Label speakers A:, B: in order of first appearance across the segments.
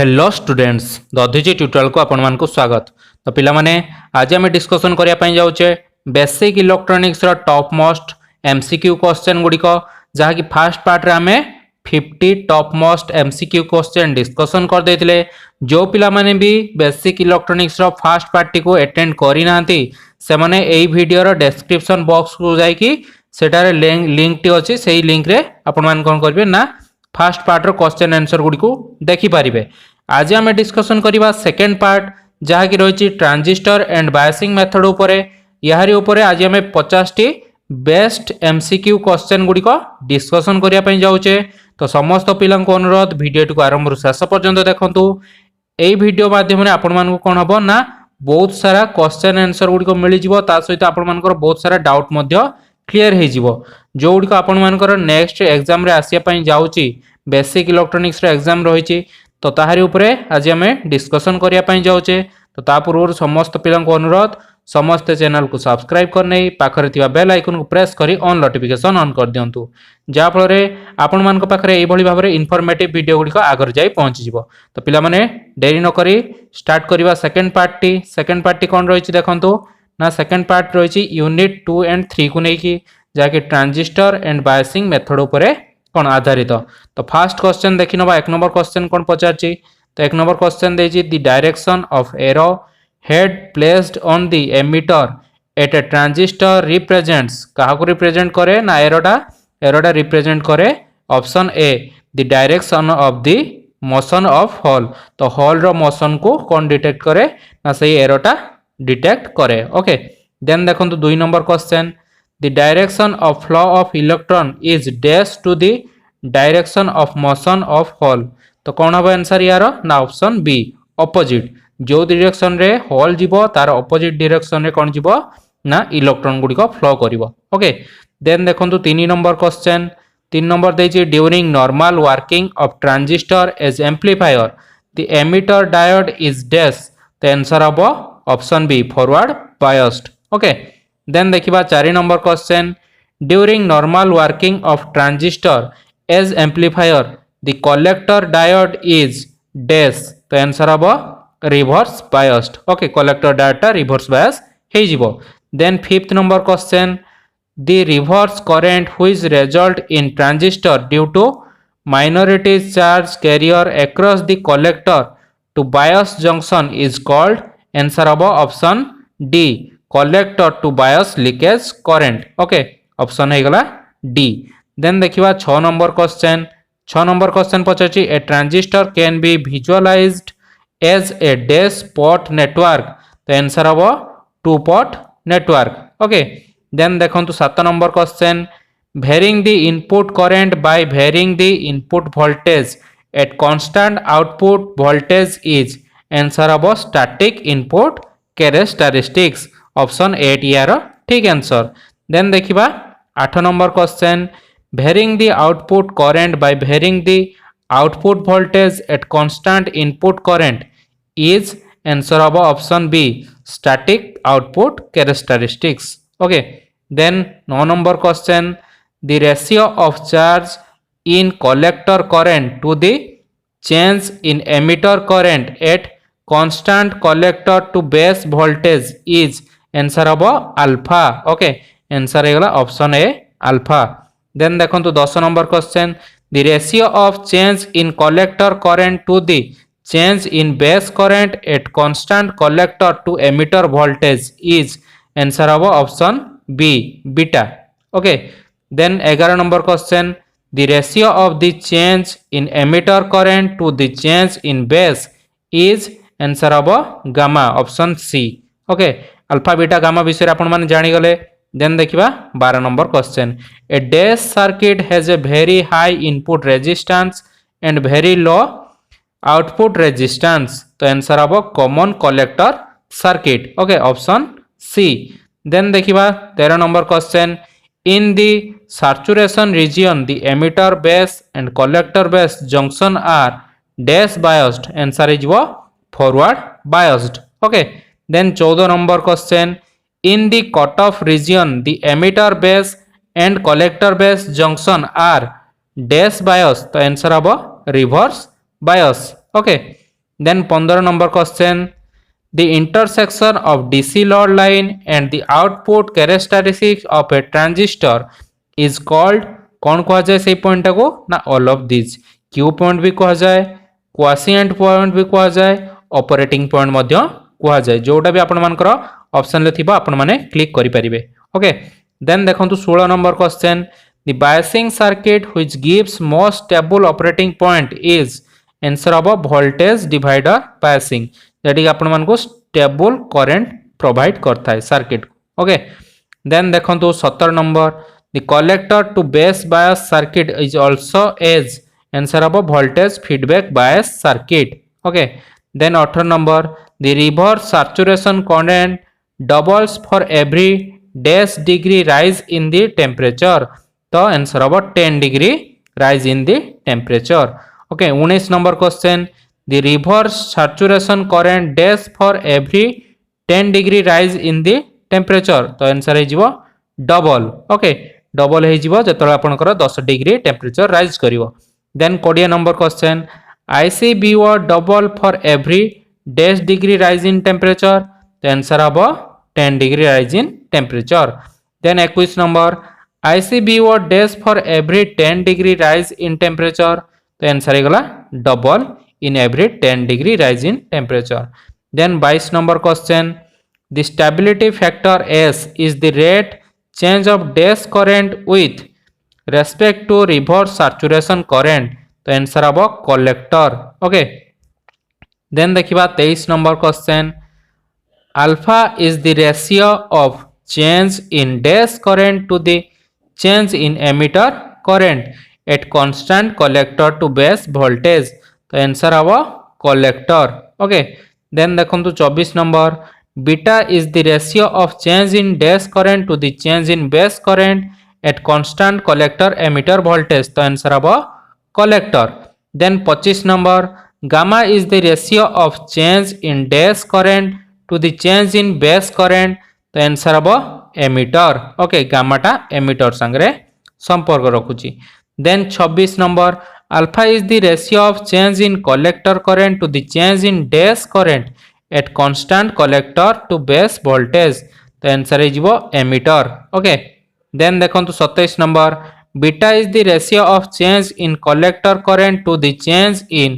A: Hello students दधिजी tutorial को आपण मानक स्वागत। तो पिला माने आज आम डिस्कसन करिया पई जाउचे बेसिक इलेक्ट्रोनिक्स रो टॉप मोस्ट एमसीक्यू क्वेश्चन गुडी को जहा कि फर्स्ट पार्ट रे हमें 50 top most MCQ question discussion कर देथिले। जो पिला माने भी basic electronics row first part को अटेंड करि नांती से माने एई वीडियो रो डिस्क्रिप्शन बॉक्स को जाई कि सेटारे लिंक टी अछि सेही लिंक रे आपण मान कोन करबे ना फास्ट पार्ट रो क्वेश्चन आंसर गुडी को देखि पारिबे। आज आम डिस्कसन करबा सेकंड पार्ट जहा कि रही ट्रांजिस्टर एंड बायसिंग मेथड उपरे। यारी उपरे आज आम 50 टी बेस्ट एमसीक्यू क्वेश्चन गुडी को डिस्कसन करिया पई जाउचे। तो समस्त पिला को अनुरोध वीडियो को आरंभ रु शेष पर्यंत देखंतु। एई वीडियो माध्यम रे आपण मान को कोन हबो ना बहुत सारा क्वेश्चन आंसर गुडी को मिलि जिवो, ता सहित आपण मान को बहुत सारा डाउट मध्य क्लियर हो जिवो जो गुडी को आपण मान को नेक्स्ट एग्जाम रे आसिया पई जाउची बेसिक इलेक्ट्रोनिक्स रो एग्जाम रहिची। तो ताहारी उपरे आज आम डिस्कसन करिया पई जाउचे। तो ता पूर्व समस्त पिला को अनुरोध समस्त चैनल को सब्सक्राइब करने पाखरे थिबा बेल आइकन को प्रेस करी ऑन नोटिफिकेशन ऑन कर दियंतु, जा फल आपण मान पाखरे एई भली भाबरे इन्फॉर्मेटिव वीडियो गुडी को आगर जाई पहुंची जिवो। तो पिला माने देरी न करी स्टार्ट करबा सेकंड पार्ट टी कोन रहिची देखंतु ना सेकंड पार्ट रहिची यूनिट 2 एंड 3 को नै कि जाके ट्रांजिस्टर एंड बायसिंग मेथड उपरे कौन आधारित। तो फास्ट क्वेश्चन देखि नबा एक नंबर क्वेश्चन कौन पचारची। तो एक नंबर क्वेश्चन देजी the direction of arrow head placed on the emitter at a transistor represents काहा को रिप्रेजेंट करे ना एरोटा रिप्रेजेंट करे option A the direction of the motion of hole. तो हॉल रो मोशन को कौन डिटेक्ट करे ना सही एरोटा डिटेक्ट करे। ओके देन देखंतु 2 number question the direction of flow of electron is dash to the direction of motion of hole। तो कौन हम आंसर यार ना ऑप्शन बी ऑपोजिट। जो डायरेक्शन रे हॉल जीवो तार ऑपोजिट डायरेक्शन रे कौन जीवो ना इलेक्ट्रॉन गुडी को फ्लो करिवो। ओके देन देखंतु 3 नंबर क्वेश्चन 3 नंबर देछि during normal working of transistor as amplifier the emitter diode is dash. तो आंसर हबो option B forward biased. Okay then देखिबा 4 number question during normal working of transistor as amplifier the collector diode is dash. तो answer हबो reverse biased. Okay collector diode reverse bias हे जिवो। Then 5th number question the reverse current which result in transistor due to minority charge carrier across the collector to bias junction is called. Answer हबो option D collector to bias leakage current. Okay option है गला D. Then देखिबा 6 number question पचाची a transistor can be visualized as a dash port network. तो answer हबो 2 port network. Okay then देखंतु 7 number question varying the input current by varying the input voltage at constant output voltage is. Answer हबो static input characteristics option 8 यार ठीक answer. Then देखिबा 8 number question varying the output current by varying the output voltage at constant input current is. Answer हबो option B static output characteristics. Okay then 9 number question the ratio of charge in collector current to the change in emitter current at constant collector to base voltage is. Answer हबो alpha. Okay answer है option A alpha. Then देखंतु 10 number question the ratio of change in collector current to the change in base current at constant collector to emitter voltage is. Answer हबो option B beta. Okay then 11 number question the ratio of the change in emitter current to the change in base is. Answer हबो gamma option C. Okay alpha beta gamma विषय आपण माने जानि गले। Then देखिबा 12 number question a dash circuit has a very high input resistance and very low output resistance. तो answer हबो common collector circuit. Okay option C. Then देखिबा 13 number question in the saturation region the emitter base and collector base junction are dash biased. Answer is forward biased. Okay then 14 number question in the cut off region the emitter base and collector base junction are dash bias. तो answer हबो reverse bias. Okay then 15 number question the intersection of DC load line and the output characteristics of a transistor is called कौन कहा जाए से point को ना all of these Q point भी कहा जाए क्वासिएंट पॉइंट भी कहा जाए ऑपरेटिंग पॉइंट मध्य कहा जाए जोटा भी आपण मानकर ऑप्शन ले थिबा आपण माने क्लिक करि परिबे ओके देन देखंतु 16 number question the biasing circuit which gives most stable operating point is answer हम वोल्टेज डिवाइडर बायसिंग जेटी आपण मानको स्टेबल करंट प्रोवाइड करता है सर्किट ओके देन देखंतु 17 number the collector to base bias circuit is also as answer हम voltage feedback bias circuit okay then 18 number the reverse saturation current doubles for every dash degree rise in the temperature तो answer हम 10 degree rise in the temperature okay 19 number question the reverse saturation current dash for every 10 degree rise in the temperature तो answer हे जिवो double okay double हे जिवो जतले आपनकर 10 degree temperature rise करिवो then 20 number question ICBO double for every dash degree rise in temperature तो answer हबो 10 degree rise in temperature then 21 number ICBO dash for every 10 degree rise in temperature तो answer हे गला double in every 10 degree rise in temperature then 22 number question the stability factor S is the rate change of dash current with respect to reverse saturation current तो answer हम collector okay then देखिबा 23 number question alpha is the ratio of change in dash current to the change in emitter current at constant collector to base voltage तो answer हम collector okay then देखंतु 24 number beta is the ratio of change in dash current to the change in base current at constant collector emitter voltage तो answer हम collector then 25 number gamma is the ratio of change in dash current to the change in base current तो answer हम emitter okay गामाटा emitter संगे संपर्क रखुची then 26 number alpha is the ratio of change in collector current to the change in dash current at constant collector to base voltage तो answer हो emitter okay then देखंतु 27 number beta is the ratio of change in collector current to the change in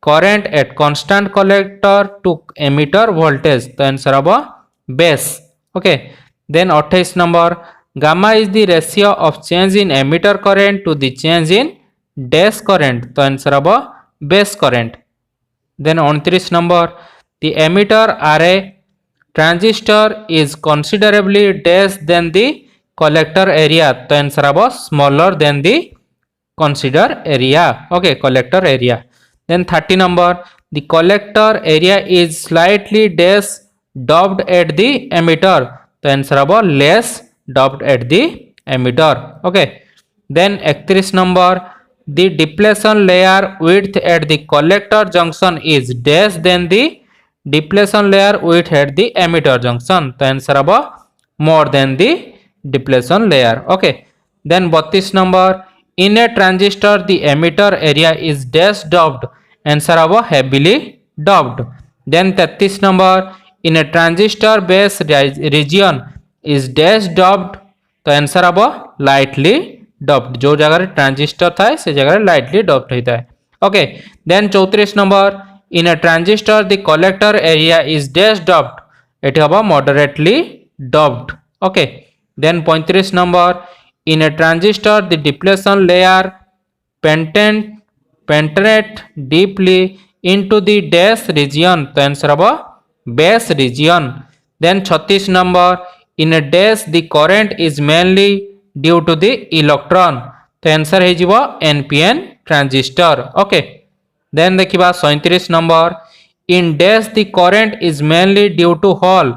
A: current at constant collector to emitter voltage तो answer हो base okay then 28 number gamma is the ratio of change in emitter current to the change in dash current तो answer हम base current then 29 number the emitter array transistor is considerably dash than the collector area तो answer हम smaller than the consider area okay collector area then 30 number the collector area is slightly dash doped at the emitter तो answer हम less doped at the emitter okay then 31 number the depletion layer width at the collector junction is dash than the depletion layer width at the emitter junction तो answer हम more than the depletion layer okay then 32 number in a transistor the emitter area is dash doped answer हम heavily doped then 33 number in a transistor base region is dash doped तो answer हम lightly doped जो जगह transistor था से जगह lightly doped होता है okay then 34 number in a transistor the collector area is dash doped एटी हम moderately doped okay then 35 number in a transistor the depletion layer penetrate deeply into the dash region तो answer हम base region then 36 number in a dash the current is mainly due to the electron तो answer है जीवो npn transistor okay then देखिबा 37 number in dash the current is mainly due to hole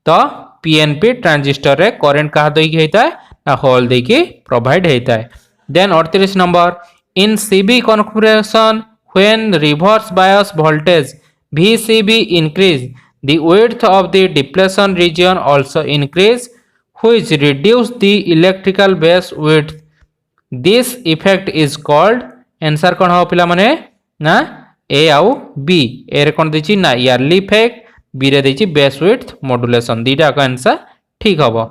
A: तो pnp transistor रे current कहा देई हेता है ना hole देई के provide हेता है then 38 number in cb configuration when reverse bias voltage vcb increase the width of the depletion region also increase which reduce the electrical base width this effect is called answer कौन हो पिला माने ना ए आउ B ए रे कोन देछि ना yearly effect B रे देछि बेस विड्थ मॉड्यूलेशन दीटा का आंसर ठीक हबो।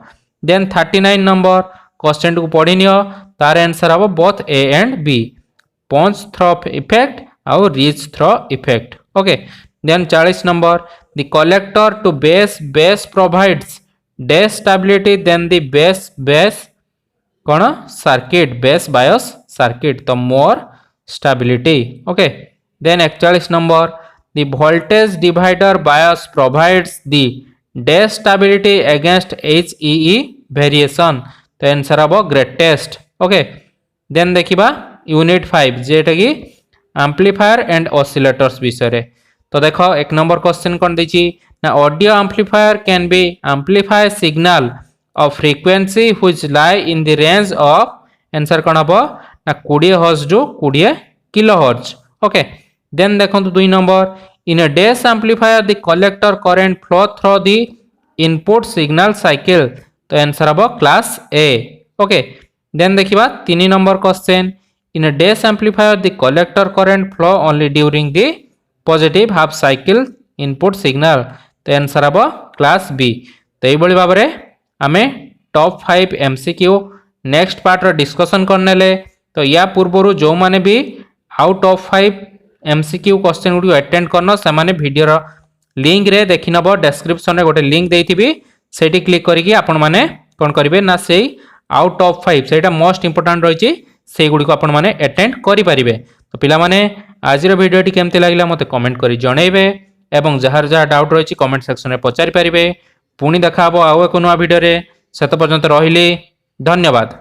A: देन 39 नंबर क्वेश्चन को पढ़ी नियो तार आंसर हबो both A and B punch through effect आउ reach through effect okay. Then 40 number the collector to base provides dash stability then the base कौन circuit base bias circuit तो more stability okay. Then 41 number the voltage divider bias provides the dash stability against HEE variation तो answer हम greatest okay. Then देखिबा unit 5 जेटा कि amplifier and oscillators विषय तो देखो एक नंबर क्वेश्चन कौन देछि ना audio amplifier can be amplify signal of frequency which lie in the range of answer कौन हबो ना 20 hertz to 20 kilohertz okay. Then देखो 2 number in a dash amplifier the collector current flow through the input signal cycle तो answer हबो class A okay. Then देखिबा 3 number question in a dash amplifier the collector current flow only during the positive half cycle input signal तो answer हम class B. तो यही भाव में आम top 5 MCQ next part discussion करने तो या पूर्व जो मैंने भी आउ टॉप 5 MCQ क्वेश्चन गुडी अटेंड करन से माने वीडियो रो लिंक रे देखि नबो डिस्क्रिप्शन रे गोटे लिंक देइथिबी सेठी क्लिक करिकि आपण माने कोन करिवे ना सेही आउ टॉप 5 सेटा मोस्ट इंपोर्टेंट रहिछि सेही गुडी को आपण माने अटेंड करि परिबे। तो पिला माने आज रो वीडियो टी केमते लागिला मते कमेंट करि जणैबे एवं जहार जहार डाउट रहिछि कमेंट सेक्शन रे पचारि परिबे। पुणी देखा हबो आउ एको नवा वीडियो रे सेत पर्यंत रहिले धन्यवाद।